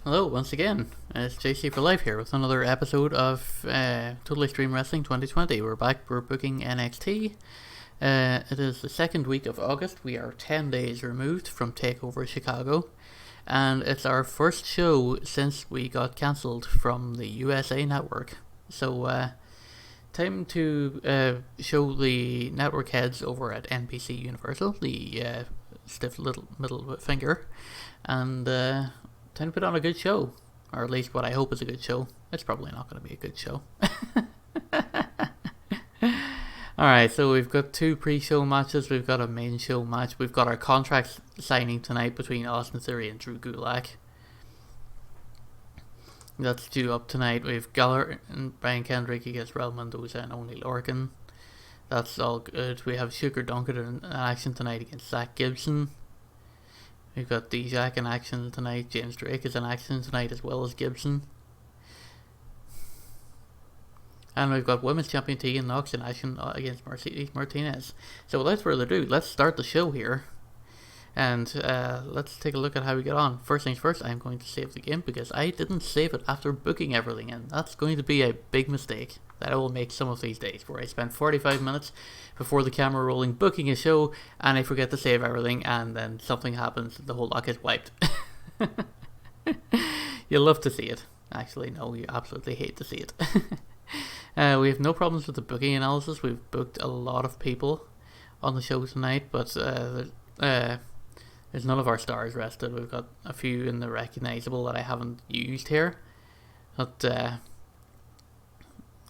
Hello, once again. It's JC for Life here with another episode of Totally Stream Wrestling 2020. We're back, we're booking NXT. It is the second week of August. We are 10 days removed from TakeOver Chicago. And it's our first show since we got cancelled from the USA Network. So, time to show the network heads over at NBC Universal, the stiff little middle finger. And time to put on a good show, or at least what I hope is a good show. It's probably not going to be a good show. Alright, so we've got two pre-show matches, we've got a main show match, we've got our contract signing tonight between Austin Theory and Drew Gulak. That's due up tonight. We've Gallagher and Brian Kendrick against Raul Mendoza and Only Lorcan. That's all good. We have Sugar Duncan in action tonight against Zach Gibson. We've got D-Jack in action tonight. James Drake is in action tonight as well as Gibson. And we've got Women's Champion Tegan Knox in action against Mercedes Martinez. So without further ado, let's start the show here. And let's take a look at how we get on. First things first, I'm going to save the game because I didn't save it after booking everything in. That's going to be a big mistake that I will make some of these days, where I spend 45 minutes before the camera rolling booking a show and I forget to save everything and then something happens and the whole lot gets wiped. You'll love to see it. Actually, no, you absolutely hate to see it. We have no problems with the booking analysis. We've booked a lot of people on the show tonight, but there's none of our stars rested. We've got a few in the recognizable that I haven't used here. But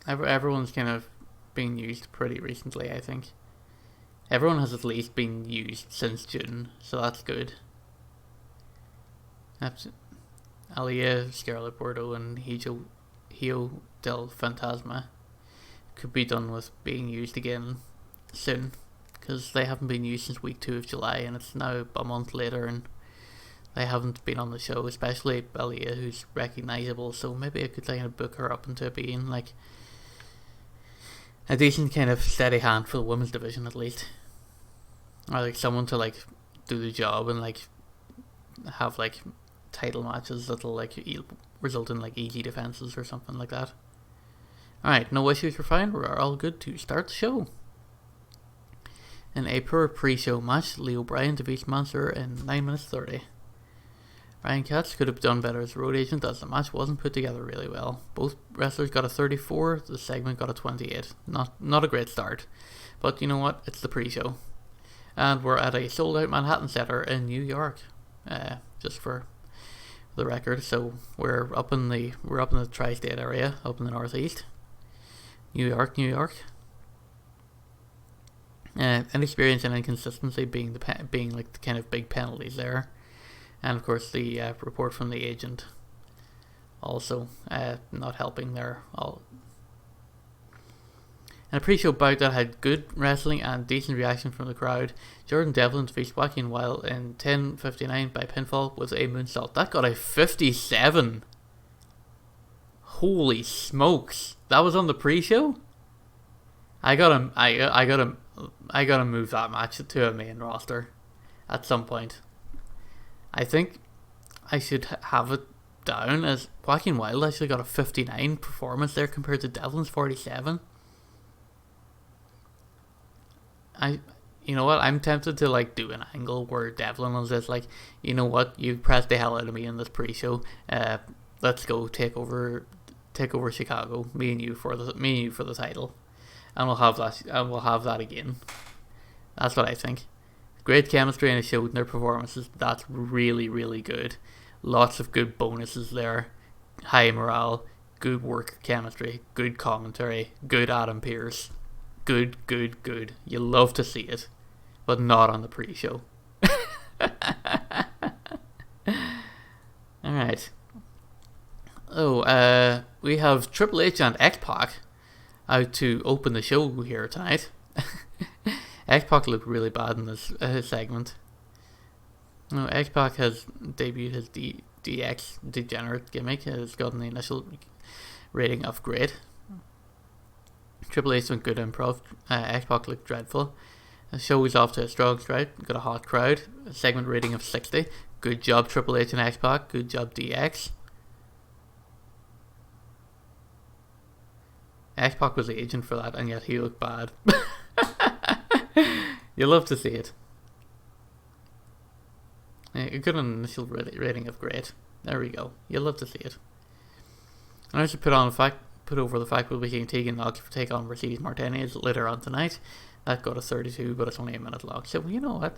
everyone's kind of been used pretty recently, I think. Everyone has at least been used since June, so that's good. Aliyah, Scarlett Bordeaux, and Hio del Fantasma could be done with being used again soon, because they haven't been used since week 2 of July, and it's now a month later and they haven't been on the show, especially Aliyah, who's recognizable. So maybe I could kind of book her up into being like a decent kind of steady hand for the women's division at least, or like someone to like do the job and like have like title matches that'll like result in like easy defenses or something like that. Alright, no issues, we're fine, we're all good to start the show. In a pure pre-show match, Leo Bryan defeats Mansoor in 9 minutes 30. Ryan Katz could have done better as a road agent, as the match wasn't put together really well. Both wrestlers got a 34, the segment got a 28. Not a great start, but you know what, it's the pre-show. And we're at a sold out Manhattan Center in New York, just for the record. So we're up in the tri-state area, up in the northeast. New York. Inexperience and inconsistency being like the kind of big penalties there, and of course the report from the agent also not helping there. In a pre-show bout that had good wrestling and decent reaction from the crowd, Jordan Devlin defeats Joaquin Wilde in 10:59 by pinfall with a moonsault. That got a 57. Holy smokes! That was on the pre-show. I gotta move that match to a main roster at some point. I think I should have it down as Joaquin Wilde actually got a 59 performance there compared to Devlin's 47. You know what? I'm tempted to like do an angle where Devlin is just like, you know what? You pressed the hell out of me in this pre-show. Let's go take over Chicago. Me and you for the title, and we'll have that again. That's what I think. Great chemistry, and it showed in their performances. That's really, really good. Lots of good bonuses there. High morale, good work chemistry, good commentary, good Adam Pearce. Good. You love to see it, but not on the pre-show. Alright. We have Triple H and X-Pac out to open the show here tonight. X-Pac looked really bad in this segment. No, X-Pac has debuted his DX Degenerate gimmick. It's gotten the initial rating of great. Triple H went good improv. X-Pac looked dreadful. The show was off to a strong start. Got a hot crowd. A segment rating of 60. Good job, Triple H and X-Pac. Good job, DX. X-Pac was the agent for that, and yet he looked bad. You love to see it. A good initial rating of great. There we go. You love to see it. And I should put over the fact we'll be seeing Tegan Knox take on Mercedes Martinez later on tonight. That got a 32, but it's only a minute long. So you know what?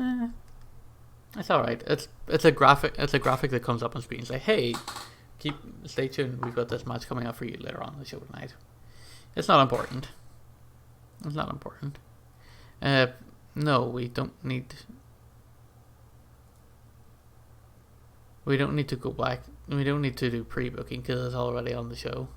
It's all right. It's a graphic. It's a graphic that comes up on screen and say, "Hey, stay tuned. We've got this match coming up for you later on in the show tonight." It's not important. It's not important. No, we don't need. We don't need to go back. We don't need to do pre-booking because it's already on the show.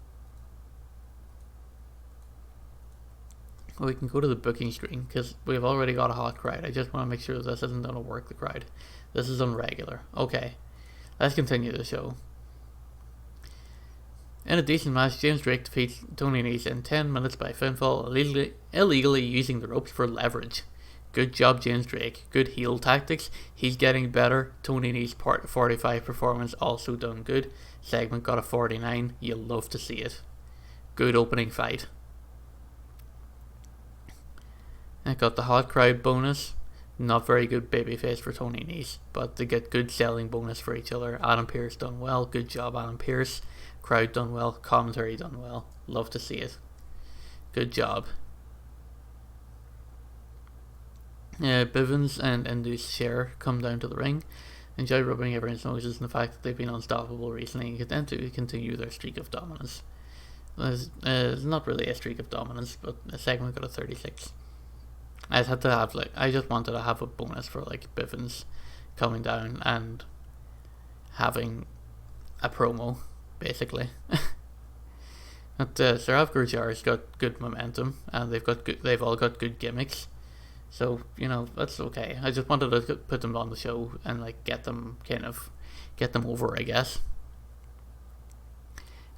We can go to the booking screen because we've already got a hot crowd. I just want to make sure this isn't going to work the crowd. This is unregular. Okay, let's continue the show. In a decent match, James Drake defeats Tony Nese in 10 minutes by pinfall, illegally using the ropes for leverage. Good job, James Drake. Good heel tactics. He's getting better. Tony Nese's part 45 performance also done good. Segment got a 49. You'll love to see it. Good opening fight. I got the hot crowd bonus. Not very good babyface for Tony Nese, but they get good selling bonus for each other. Adam Pearce done well. Good job, Adam Pearce. Crowd done well. Commentary done well. Love to see it. Good job. Bivens and Indus Sher come down to the ring. Enjoy rubbing everyone's noses in the fact that they've been unstoppable recently and get to continue their streak of dominance. It's not really a streak of dominance, but a segment got a 36. I just wanted to have a bonus for like Bivens coming down and having a promo, basically. But Sarav Gurjar's got good momentum, and they've all got good gimmicks. So, you know, that's okay. I just wanted to put them on the show and like get them over, I guess.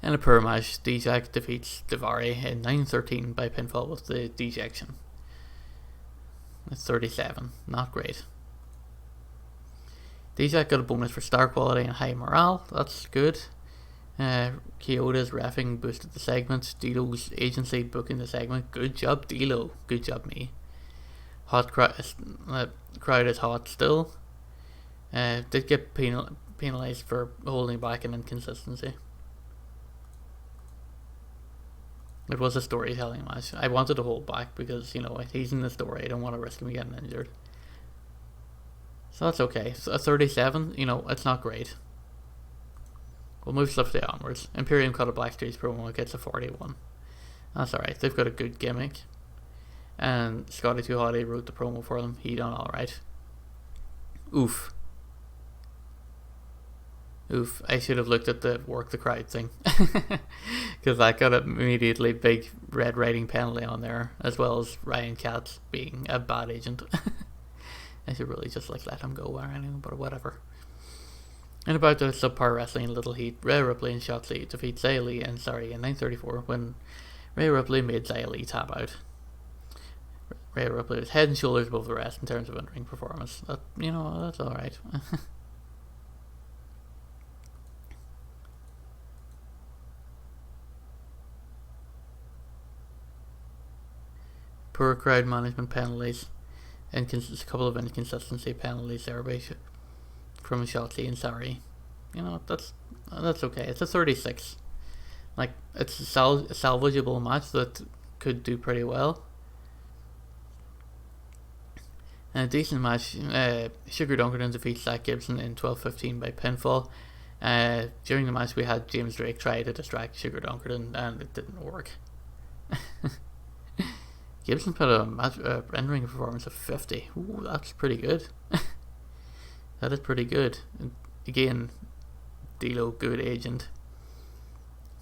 In a power match, Dijak defeats Daivari in 9:13 by pinfall with the dejection. That's 37. Not great. Dijak got a bonus for star quality and high morale. That's good. Kyoto's reffing boosted the segment. D'Lo's agency booking the segment. Good job, D'Lo. Good job, me. Hot crowd is hot still. Did get penalised for holding back and inconsistency. It was a storytelling match. I wanted to hold back because, you know, he's in the story. I don't want to risk him getting injured. So that's okay. So a 37, you know, it's not great. We'll move swiftly onwards. Imperium cut a Blackstreet's promo, gets a 41. That's alright. They've got a good gimmick. And Scotty 2 Hotty wrote the promo for them. He done alright. Oof. I should have looked at the work the crowd thing. Because I got an immediately big red writing penalty on there, as well as Ryan Katz being a bad agent. I should really just like let him go or anything, but whatever. And about the subpar wrestling in Little Heat, Rhea Ripley and Shotzi defeat Xia Li in 9:34 when Rhea Ripley made Xia Li tap out. Rhea Ripley was head and shoulders above the rest in terms of in-ring performance. That, you know, that's alright. Poor crowd management penalties, a couple of inconsistency penalties there from Shotzi and Sari. You know, that's okay. It's a 36. Like, it's a salvageable match that could do pretty well. And a decent match. Sugar Dunkerton defeats Zach Gibson in 12:15 by pinfall. During the match, we had James Drake try to distract Sugar Dunkerton, and it didn't work. Gibson put a in-ring performance of 50. Ooh, that's pretty good. That is pretty good. And again, D'Lo, good agent.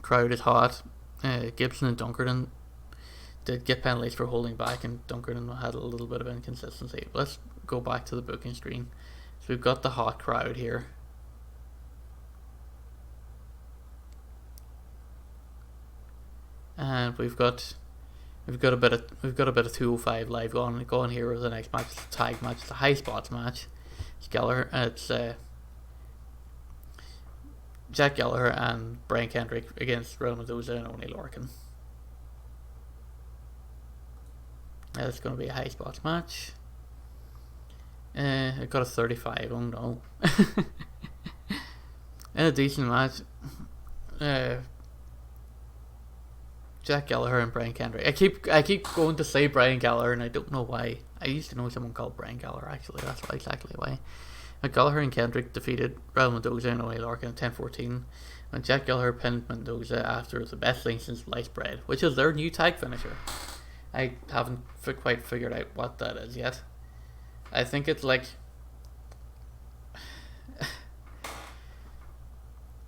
Crowd is hot. Gibson and Dunkerton did get penalties for holding back, and Dunkerton had a little bit of inconsistency. Let's go back to the booking screen. So we've got the hot crowd here. And we've got a bit of 205 live going here with the next match, the tag match, the high spots match. It's Jack Gallagher and Brian Kendrick against Roman Mendoza and Oney Lorcan. It's going to be a high spots match. It got a 35. Oh no. In a decent match, Jack Gallagher and Brian Kendrick. I keep going to say Brian Gallagher, and I don't know why. I used to know someone called Brian Gallagher, actually. That's exactly why. Gallagher and Kendrick defeated Raul Mendoza and Oney Lorcan in 10-14. And Jack Gallagher pinned Mendoza after the best thing since sliced bread, which is their new tag finisher. I haven't quite figured out what that is yet. I think it's like...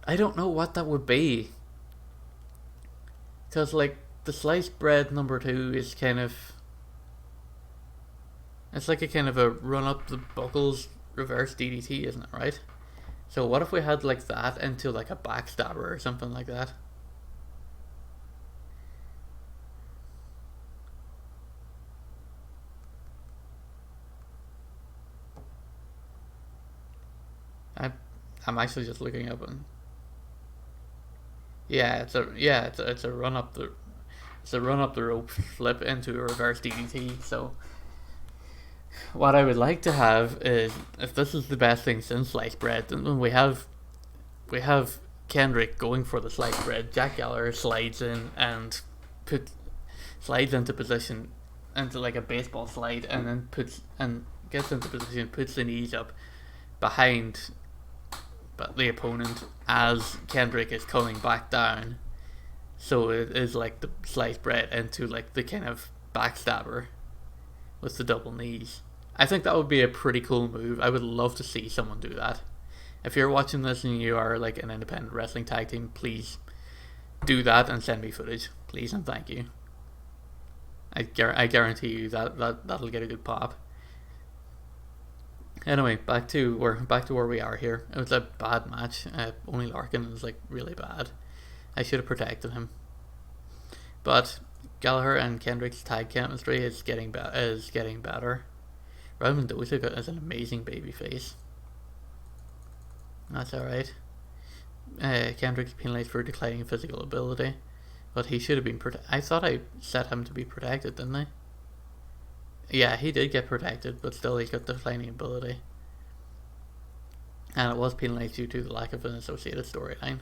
I don't know what that would be. Because, like, the sliced bread number 2 is kind of... It's like a kind of a run up the buckles reverse DDT, isn't it, right? So what if we had, like, that into, like, a backstabber or something like that? I'm actually just looking up and... Yeah, it's a run up the rope flip into a reverse DDT. So what I would like to have is, if this is the best thing since sliced bread, then we have Kendrick going for the sliced bread. Jack Gallagher slides in and slides into position, into like a baseball slide, and then gets into position, puts the knees up behind the opponent as Kendrick is coming back down. So it is like the sliced bread into like the kind of backstabber with the double knees. I think that would be a pretty cool move. I would love to see someone do that. If you're watching this and you are like an independent wrestling tag team, please do that and send me footage, please and thank you. I guarantee you that'll get a good pop. Anyway, back to where we are here. It was a bad match. Oney Lorcan was like really bad. I should have protected him. But Gallagher and Kendrick's tag chemistry is getting better. Raul Mendoza is an amazing babyface. That's alright. Kendrick's penalised for declining physical ability, but he should have been I thought I set him to be protected, didn't I? Yeah, he did get protected, but still he's got declining ability. And it was penalised due to the lack of an associated storyline.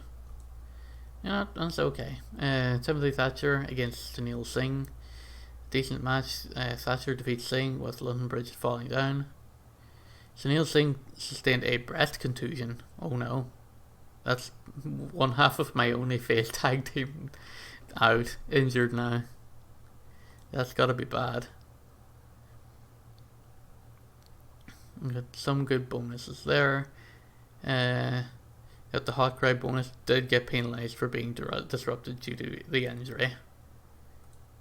Yeah, that's okay. Timothy Thatcher against Sunil Singh. Decent match. Thatcher defeats Singh with London Bridge falling down. Sunil Singh sustained a breast contusion. Oh no. That's one half of my only face tag team out. Injured now. That's gotta be bad. Got some good bonuses there. Got the hot crowd bonus. Did get penalised for being disrupted due to the injury.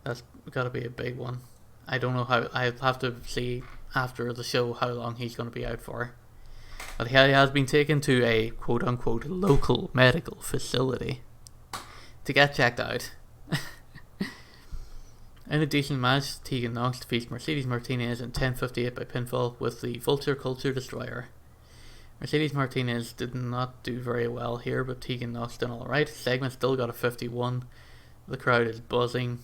That's gotta be a big one. I don't know how. I'll have to see after the show how long he's going to be out for. But he has been taken to a quote unquote local medical facility to get checked out. In a decent match, Tegan Knox defeats Mercedes Martinez in 10:58 by pinfall with the Vulture Culture Destroyer. Mercedes Martinez did not do very well here, but Tegan Knox done alright. Segment still got a 51. The crowd is buzzing.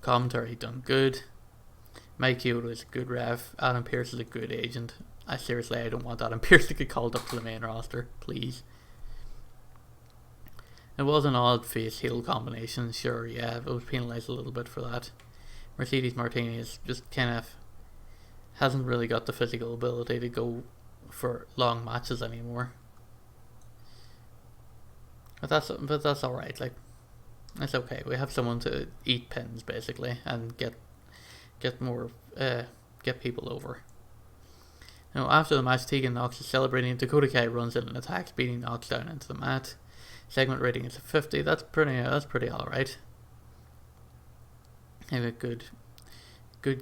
Commentary done good. Mike Kyoto is a good ref. Adam Pearce is a good agent. I don't want Adam Pearce to get called up to the main roster, please. It was an odd face heel combination, sure, yeah, but it was penalised a little bit for that. Mercedes Martinez just kind of hasn't really got the physical ability to go for long matches anymore. But that's alright, like, it's okay. We have someone to eat pins basically and get more get people over. Now after the match, Tegan Knox is celebrating. Dakota Kai runs in and attacks, beating Knox down into the mat. Segment rating is a 50. That's pretty alright. Have a good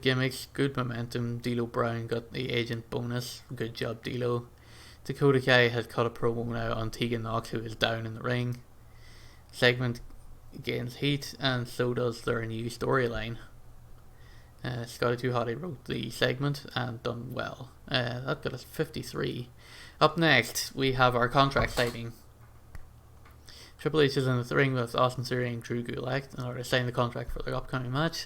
gimmicks, good momentum. D'Lo Brown got the agent bonus. Good job, D'Lo. Dakota Kai has cut a promo now on Tegan Knox, who is down in the ring. Segment gains heat, and so does their new storyline. Scotty Too Hottie wrote the segment and done well. That got us 53. Up next, we have our contract signing. Triple H is in the ring with Austin Theory and Drew Gulak in order to sign the contract for their upcoming match.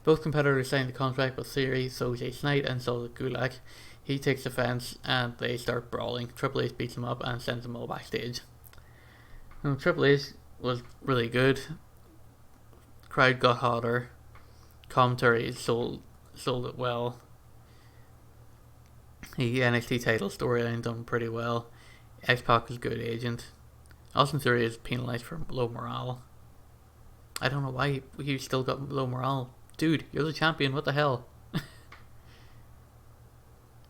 Both competitors signed the contract with Theory, so Jason Knight and Solid Gulak. He takes offense and they start brawling. Triple H beats him up and sends them all backstage. Now, Triple H was really good. Crowd got hotter. Commentary sold it well. The NXT title storyline done pretty well. X-Pac was a good agent. Austin Theory is penalised for low morale. I don't know why he still got low morale. Dude, you're the champion, what the hell?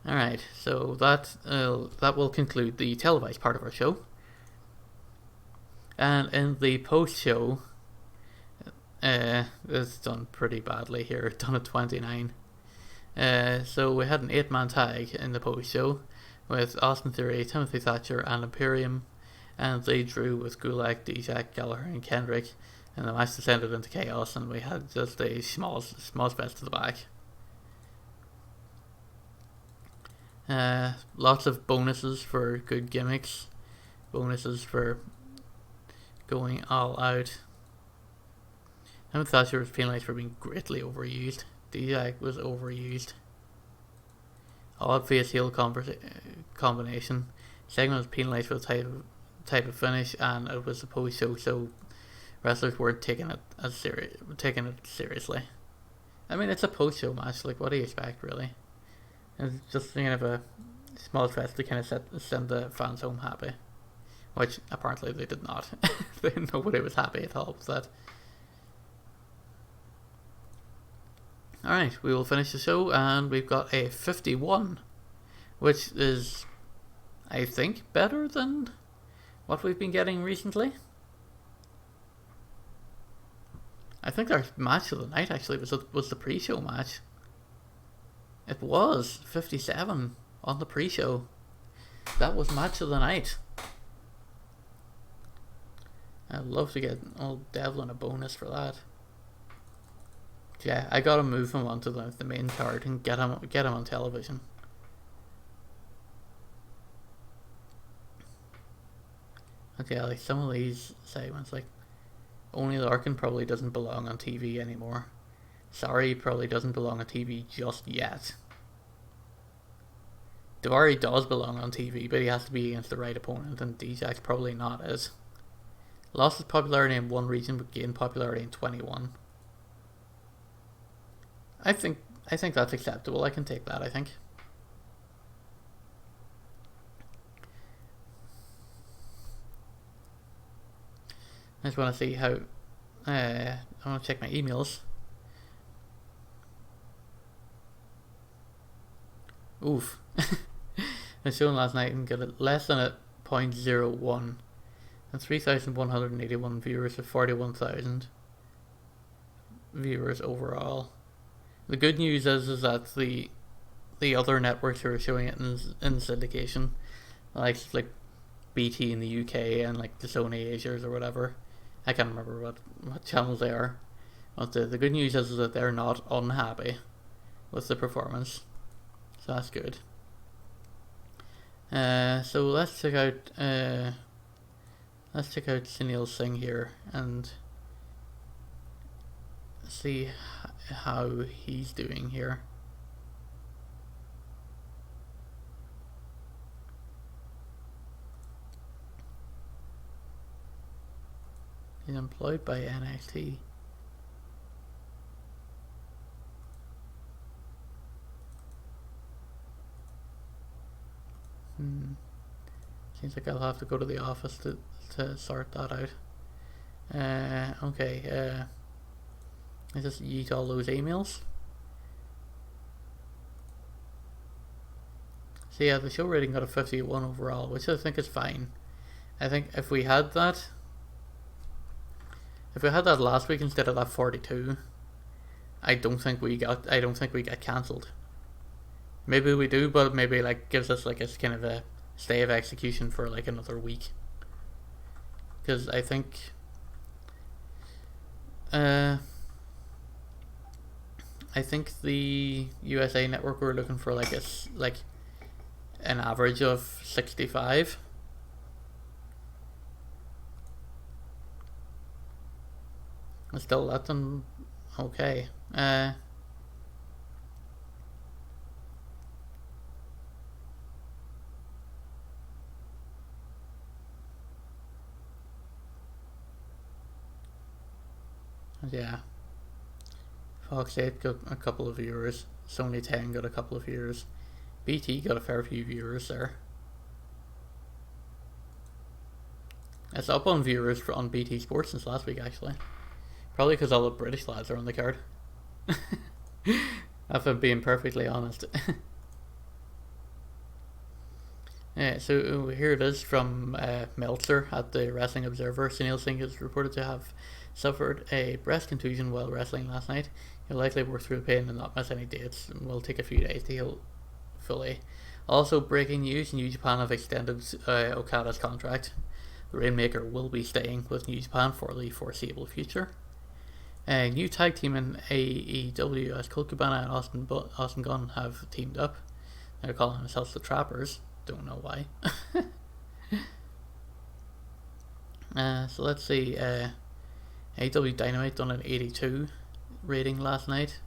Alright, so that will conclude the televised part of our show. And in the post-show, it's done pretty badly here, done at 29. So we had an 8-man tag in the post-show with Austin Theory, Timothy Thatcher and Imperium, and they drew with Gulak, Dijak, Gallagher and Kendrick, and the match descended into chaos and we had just a small fest to the back. Lots of bonuses for good gimmicks, bonuses for going all out. Timothy Thatcher was penalised for being greatly overused. Dijak was overused. Odd face heel combination. Segment was penalised for the type of finish, and it was a post show, so wrestlers weren't taking it seriously. I mean, it's a post show match. Like, what do you expect, really? It's just kind of a small fest to kind of send the fans home happy, which apparently they did not. Nobody was happy at all with that. Alright, we will finish the show, and we've got a 51, which is, I think, better than what we've been getting recently. I think our match of the night actually was the pre-show match. It was 57 on the pre-show. That was match of the night. I'd love to get old Devlin a bonus for that. Yeah, I gotta move him onto the main card and get him on television. Okay, like some of these segments, like Only Larkin probably doesn't belong on TV anymore. Sorry probably doesn't belong on TV just yet. Daivari does belong on TV, but he has to be against the right opponent, and Dijak's probably not as. Lost his popularity in one region, but gained popularity in 21. I think that's acceptable. I can take that, I think. I just want to see how... I want to check my emails. Oof. I showed last night and got it less than a 0.01. And 3,181 viewers with 41,000 viewers overall. The good news is that the other networks who are showing it in syndication, like BT in the UK and like the Sony Asias or whatever, I can't remember what channels they are, but the good news is that they're not unhappy with the performance, so that's good. So let's check out Sunil Singh here and see how he's doing here. He's employed by NXT. Seems like I'll have to go to the office to sort that out. Okay, I just yeet all those emails. So yeah, the show rating got a 51 overall, which I think is fine. I think if we had that last week instead of that 42, I don't think we got cancelled. Maybe we do, but maybe like gives us like a kind of a stay of execution for like another week. Because I think the USA Network were looking for like an average of 65. I still let them. Okay. Yeah, Fox 8 got a couple of viewers. Sony 10 got a couple of viewers. BT got a fair few viewers there. It's up on viewers on BT Sports since last week, actually. Probably because all the British lads are on the card. If I'm being perfectly honest. Yeah, so here it is from Meltzer at the Wrestling Observer. Sunil Singh is reported to have suffered a breast contusion while wrestling last night. He'll likely work through the pain and not miss any dates, and will take a few days to heal fully. Also, breaking news: New Japan have extended Okada's contract. The Rainmaker will be staying with New Japan for the foreseeable future. A new tag team in AEW as Colt Cabana and Austin Gunn have teamed up. They're calling themselves the Trappers. Don't know why. So let's see. AEW Dynamite done an 82 rating last night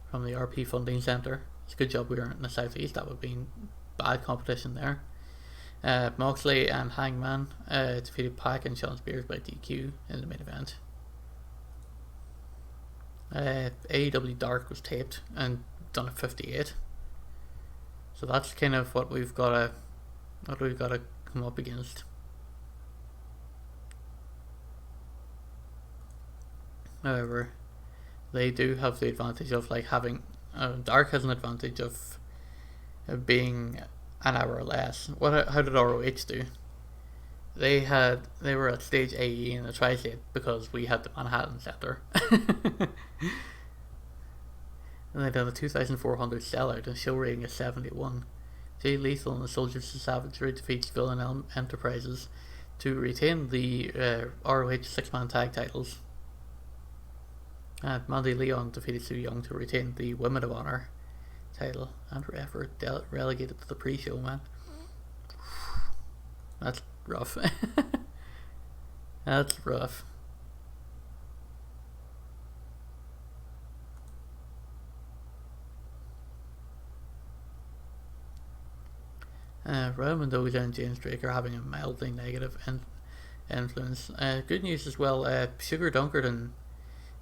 from the RP Funding Centre. It's a good job we weren't in the Southeast. That would have been bad competition there. Moxley and Hangman defeated Pac and Sean Spears by DQ in the main event. AEW Dark was taped and done at 58. So that's kind of what we've got to come up against. However, they do have the advantage of like having Dark has an advantage of being an hour less. How did ROH do? They were at stage AE in the Tri-State because we had the Manhattan Center. And they did a 2,400 sellout and show rating is 71. Jay Lethal and the Soldiers of Savagery defeats Villain Enterprises to retain the ROH 6-man tag titles. And Mandy Leon defeated Sue Young to retain the Women of Honor title. And Refer relegated to the pre-show, man. That's rough. That's rough. Raul Mendoza and James Drake are having a mildly negative influence. Good news as well. Sugar Dunkerton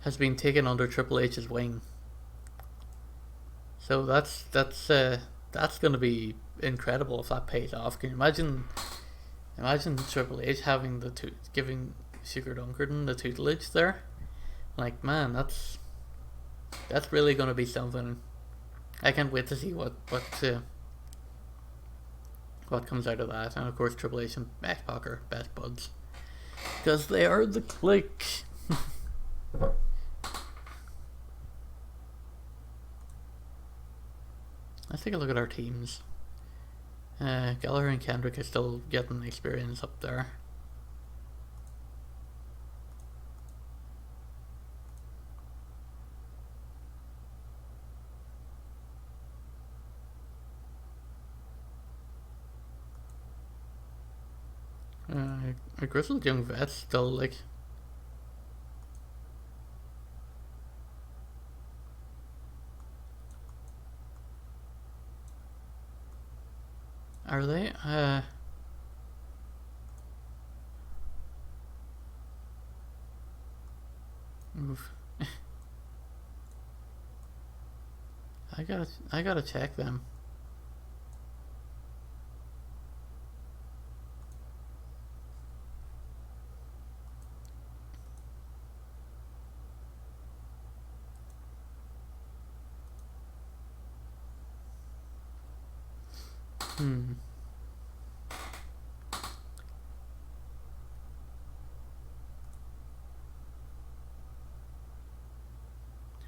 has been taken under Triple H's wing. So that's going to be incredible if that pays off. Can you imagine Triple H having giving Sugar Dunkerton the tutelage there? Like, man, that's really going to be something. I can't wait to see what comes out of that. And of course Triple H and X-Pac are best buds because they are the clique. Let's take a look at our teams. Gallagher and Kendrick are still getting experience up there. Our grizzled young vets still like. Are they? Oof. I gotta check them.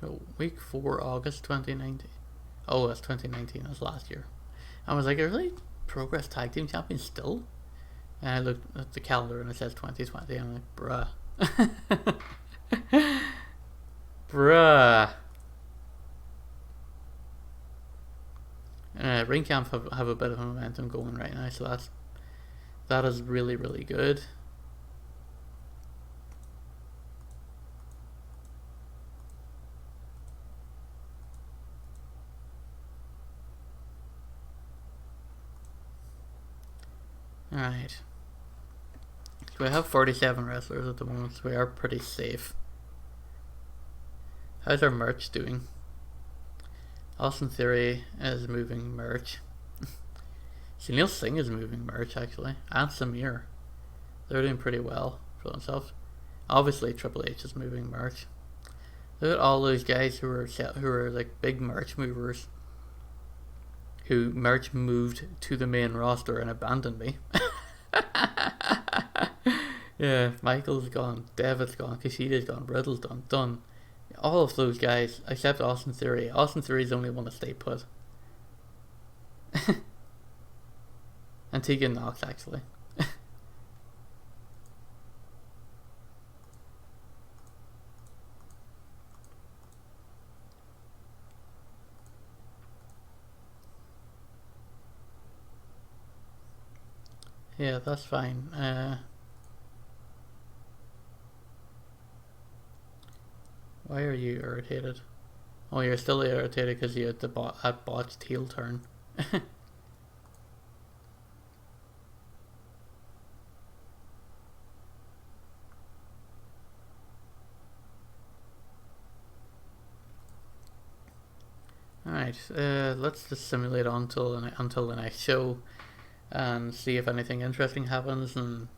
So week 4, August 2019. Oh, that's 2019. That's last year. I was like, are they Progress Tag Team Champions still? And I looked at the calendar and it says 2020. I'm like, bruh. Bruh. Ring Camp have a bit of momentum going right now, so that is really, really good. Alright. So we have 47 wrestlers at the moment, so we are pretty safe. How's our merch doing? Austin Theory is moving merch. Sunil Singh is moving merch actually, and Samir. They're doing pretty well for themselves. Obviously, Triple H is moving merch. Look at all those guys who are like big merch movers. Who merch moved to the main roster and abandoned me. Yeah, Michael's gone, David's gone, Kushida's gone, Riddle's done. All of those guys, except Austin Theory. Austin Theory's the only one to stay put. And Tegan Knox, actually. Yeah, that's fine. Why are you irritated? Oh, you're still irritated because you had the botched heel turn. Alright, let's just simulate on until the next show and see if anything interesting happens, and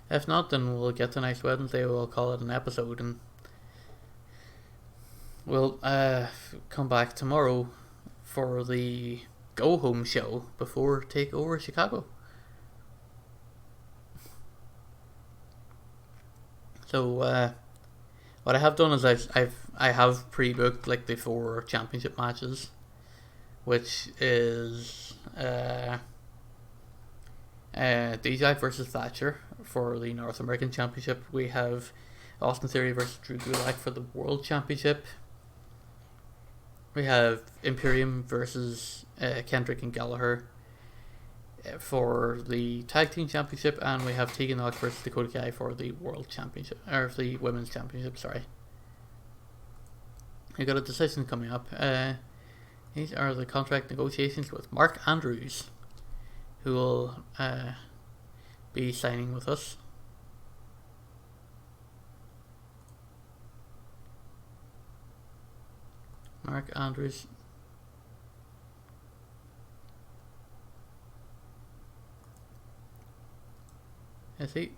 if not, then we'll get to next Wednesday, we'll call it an episode, and we'll come back tomorrow for the go home show before TakeOver Chicago. So what I have done is I have pre-booked like the 4 championship matches, which is DJ versus Thatcher for the North American Championship. We have Austin Theory versus Drew Gulak for the World Championship. We have Imperium versus Kendrick and Gallagher for the Tag Team Championship, and we have Tegan Knox versus Dakota Kai for the World Championship, or the Women's Championship, sorry. We got a decision coming up. These are the contract negotiations with Mark Andrews, who will be signing with us. Mark Andrews. Is he?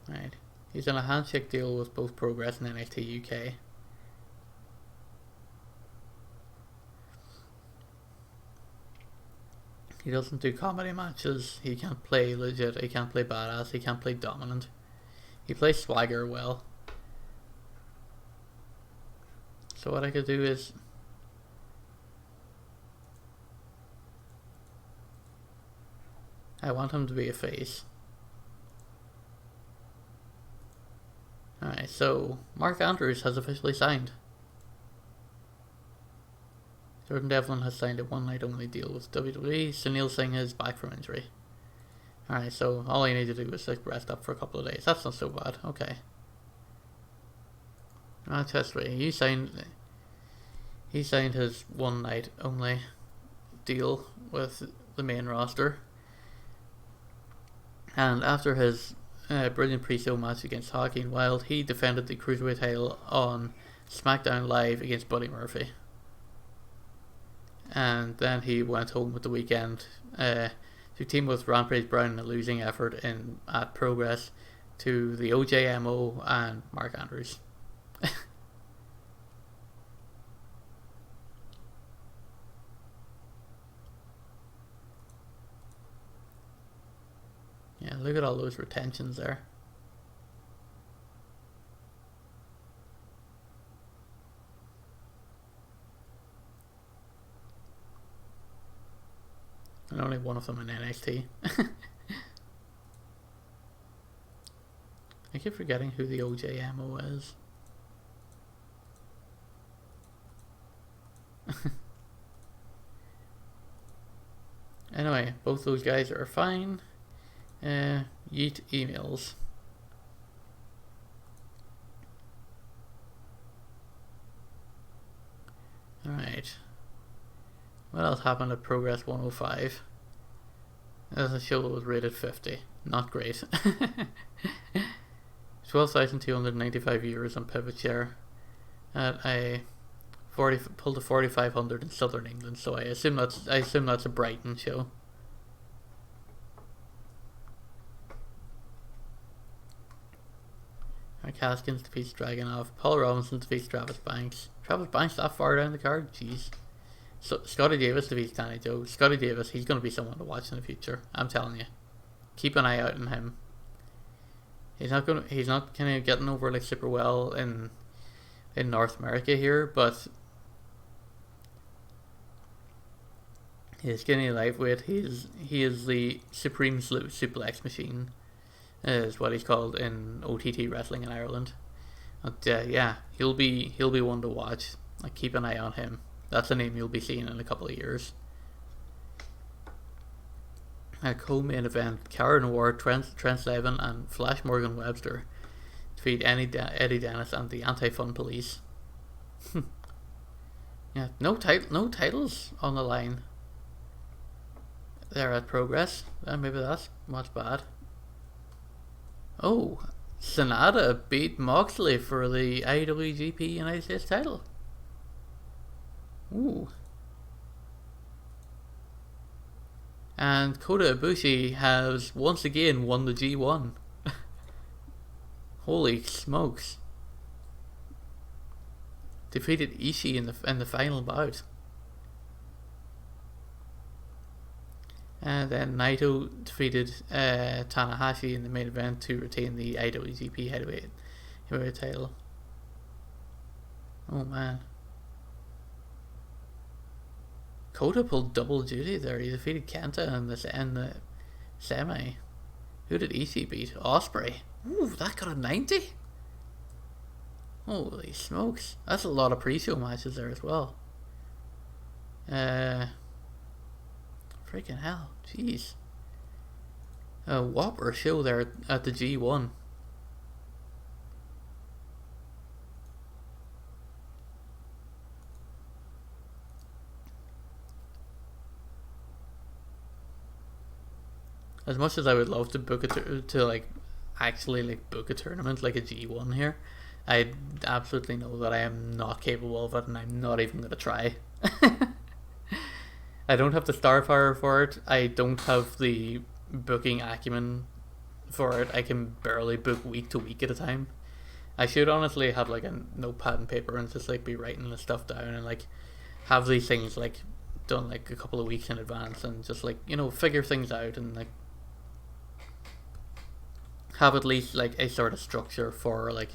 Right. He's on a handshake deal with both Progress and NXT UK. He doesn't do comedy matches. He can't play legit. He can't play badass. He can't play dominant. He plays swagger well. So what I could do is I want him to be a face. Alright, so Mark Andrews has officially signed. Jordan Devlin has signed a one-night only deal with WWE. Sunil Singh is back from injury. Alright, so all I need to do is like rest up for a couple of days. That's not so bad. Okay. Manchester, he signed his one-night only deal with the main roster. And after his brilliant pre-show match against Joaquin Wilde, he defended the Cruiserweight title on SmackDown Live against Buddy Murphy. And then he went home with the weekend to team with Rampage Brown in a losing effort at Progress to the OJMO and Mark Andrews. Yeah, look at all those retentions there. And only one of them in NXT. I keep forgetting who the OJMO is. Anyway, both those guys are fine. Yeet emails. Alright. What else happened at Progress 105? There's a show that was rated 50. Not great. €12,295 on pivot share at a 40 pulled to 4,500 in Southern England. So I assume that's a Brighton show. Caskins defeats Dragunov. Paul Robinson defeats Travis Banks. Travis Banks that far down the card? Jeez. So Scotty Davis defeats Danny Joe. Scotty Davis, he's going to be someone to watch in the future. I'm telling you. Keep an eye out on him. He's not kind of getting over like super well in North America here, but he's skinny lightweight. He is the supreme suplex machine, is what he's called in OTT wrestling in Ireland. But yeah, he'll be one to watch. Like, keep an eye on him. That's a name you'll be seeing in a couple of years. A co-main event: Karen Ward, Trent Levin, and Flash Morgan Webster defeat Eddie Dennis and the Anti-Fun Police. Yeah, no titles on the line. They're at Progress. Maybe that's much bad. Oh, Sonata beat Moxley for the IWGP United States title. Ooh. And Kota Ibushi has once again won the G1. Holy smokes. Defeated Ishii in the final bout. And then Naito defeated Tanahashi in the main event to retain the IWGP heavyweight title. Oh man. Kota pulled double duty there. He defeated Kenta in the semi. Who did Ishii beat? Ospreay. Ooh, that got a 90? Holy smokes. That's a lot of pre-show matches there as well. Freaking hell. Jeez. A whopper show there at the G1. As much as I would love to book actually book a tournament like a G1 here, I absolutely know that I am not capable of it, and I'm not even going to try. I don't have the star power for it. I don't have the booking acumen for it. I can barely book week to week at a time. I should honestly have like a notepad and paper and just like be writing the stuff down and like have these things like done like a couple of weeks in advance and just like, you know, figure things out and like have at least like a sort of structure for like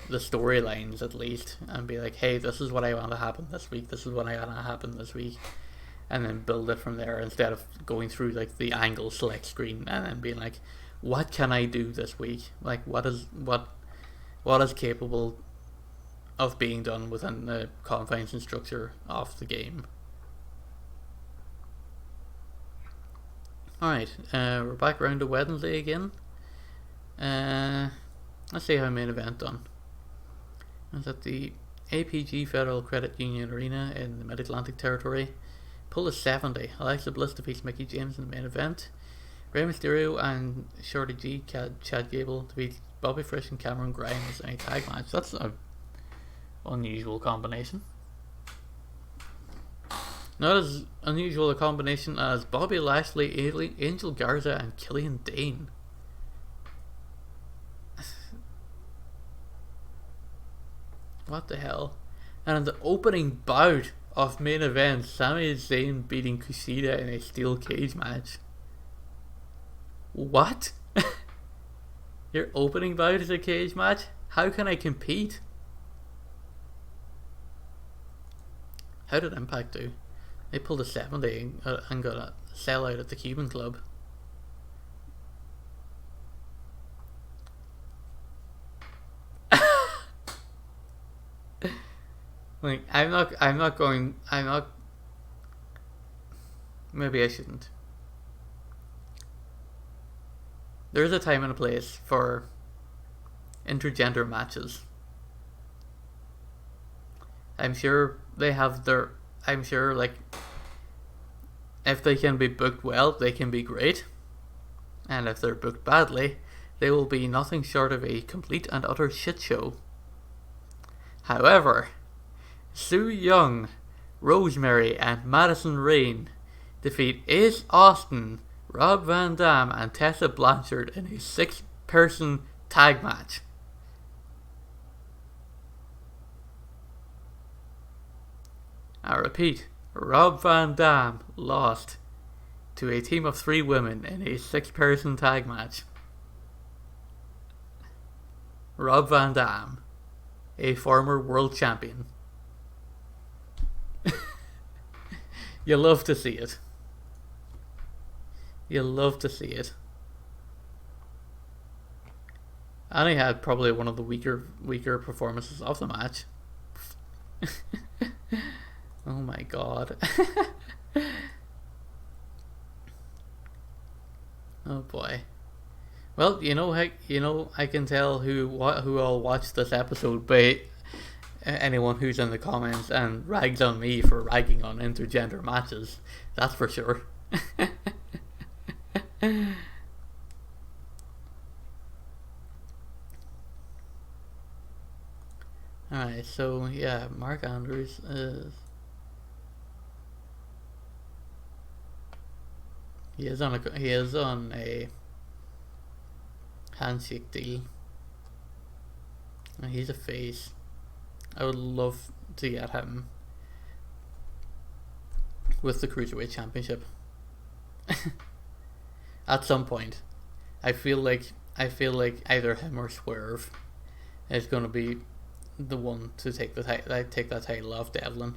the storylines at least, and be like, hey, this is what I want to happen this week, this is what I want to happen this week, and then build it from there instead of going through like the angle select screen and then being like, what can I do this week? Like what is capable of being done within the confines and structure of the game. Alright, we're back around to Wednesday again. Let's see how main event done. It's at the APG Federal Credit Union Arena in the Mid-Atlantic Territory. Pull is 70. Alexa Bliss defeats Mickie James in the main event. Rey Mysterio and Shorty G, Chad Gable defeat Bobby Fish and Cameron Grimes in a tag match. That's an unusual combination. Not as unusual a combination as Bobby Lashley, Angel Garza, and Killian Dane. What the hell? And in the opening bout of main event, Sami Zayn beating Kushida in a steel cage match. What? Your opening bout is a cage match? How can I compete? How did Impact do? They pulled a 70 and got a sellout at the Cuban Club. Like, I'm not, maybe I shouldn't. There's a time and a place for intergender matches. I'm sure they have their, I'm sure like, if they can be booked well, they can be great. And if they're booked badly, they will be nothing short of a complete and utter shit show. However, Su Yung, Rosemary, and Madison Rayne defeat Ace Austin, Rob Van Dam, and Tessa Blanchard in a 6-person tag match. I repeat, Rob Van Dam lost to a team of 3 women in a 6-person tag match. Rob Van Dam, a former world champion. You love to see it. You love to see it. And he had probably one of the weaker performances of the match. Oh my god. Oh boy. Well, I can tell who all watched this episode by anyone who's in the comments and rags on me for ragging on intergender matches. That's for sure. Alright, so yeah, Mark Andrews is... He is on a handshake deal, and he's a face. I would love to get him with the Cruiserweight Championship at some point. I feel like either him or Swerve is going to be the one to take that title off Devlin.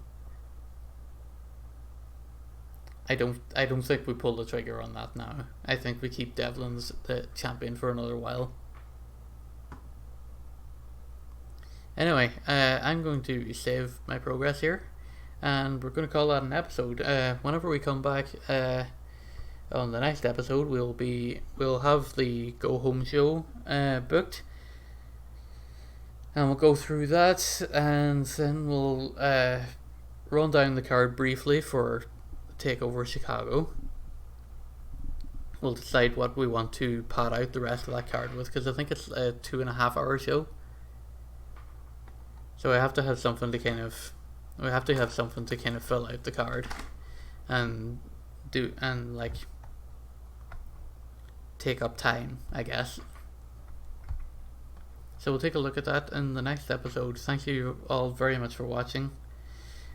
I don't think we pull the trigger on that now. I think we keep Devlin as the champion for another while. Anyway, I'm going to save my progress here, and we're going to call that an episode. Whenever we come back on the next episode, we'll have the Go Home show booked, and we'll go through that, and then we'll run down the card briefly for TakeOver Chicago. We'll decide what we want to pad out the rest of that card with, because I think it's a 2.5 hour show. So we have to have something to kind of fill out the card and take up time, I guess. So we'll take a look at that in the next episode. Thank you all very much for watching.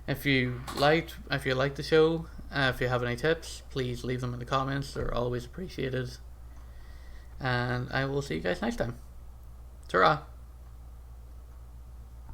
If you liked the show, if you have any tips, please leave them in the comments. They're always appreciated. And I will see you guys next time. Ta-ra!